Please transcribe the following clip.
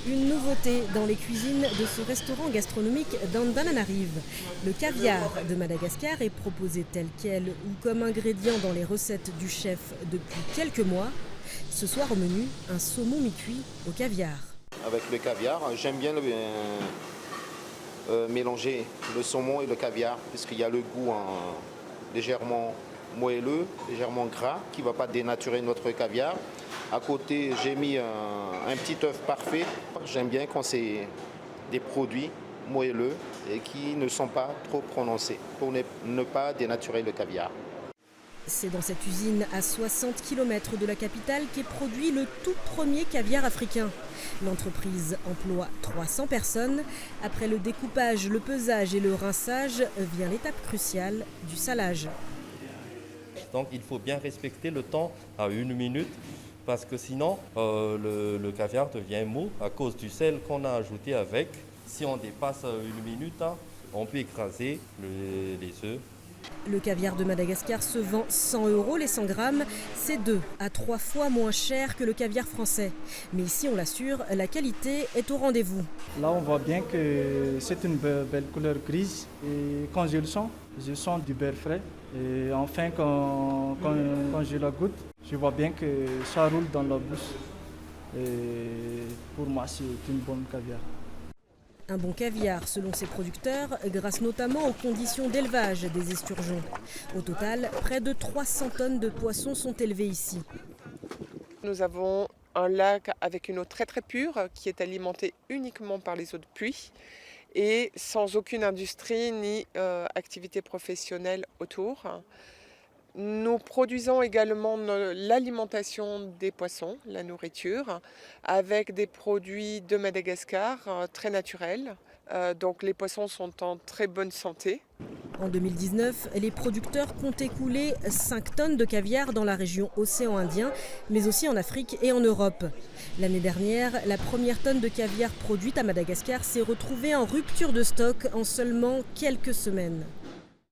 Une nouveauté dans les cuisines de ce restaurant gastronomique d'Antananarive. Le caviar de Madagascar est proposé tel quel ou comme ingrédient dans les recettes du chef depuis quelques mois. Ce soir au menu, un saumon mi-cuit au caviar. Avec le caviar, j'aime bien mélanger le saumon et le caviar puisqu'il y a le goût légèrement moelleux, légèrement gras qui ne va pas dénaturer notre caviar. À côté, j'ai mis un petit œuf parfait. J'aime bien quand c'est des produits moelleux et qui ne sont pas trop prononcés pour ne pas dénaturer le caviar. C'est dans cette usine à 60 km de la capitale qu'est produit le tout premier caviar africain. L'entreprise emploie 300 personnes. Après le découpage, le pesage et le rinçage, vient l'étape cruciale du salage. Donc il faut bien respecter le temps à 1 minute parce que sinon le caviar devient mou à cause du sel qu'on a ajouté avec. Si on dépasse 1 minute, on peut écraser les œufs. Le caviar de Madagascar se vend 100 € les 100 grammes. C'est 2 à 3 fois moins cher que le caviar français. Mais ici, on l'assure, la qualité est au rendez-vous. Là, on voit bien que c'est une belle couleur grise. Et quand je sens du beurre frais. Et enfin, quand je la goûte, je vois bien que ça roule dans la bouche. Et pour moi, c'est une bonne caviar. Un bon caviar, selon ses producteurs, grâce notamment aux conditions d'élevage des esturgeons. Au total, près de 300 tonnes de poissons sont élevées ici. Nous avons un lac avec une eau très très pure qui est alimentée uniquement par les eaux de pluie et sans aucune industrie ni activité professionnelle autour. Nous produisons également l'alimentation des poissons, la nourriture, avec des produits de Madagascar très naturels. Donc les poissons sont en très bonne santé. En 2019, les producteurs comptent écouler 5 tonnes de caviar dans la région Océan Indien, mais aussi en Afrique et en Europe. L'année dernière, la première tonne de caviar produite à Madagascar s'est retrouvée en rupture de stock en seulement quelques semaines.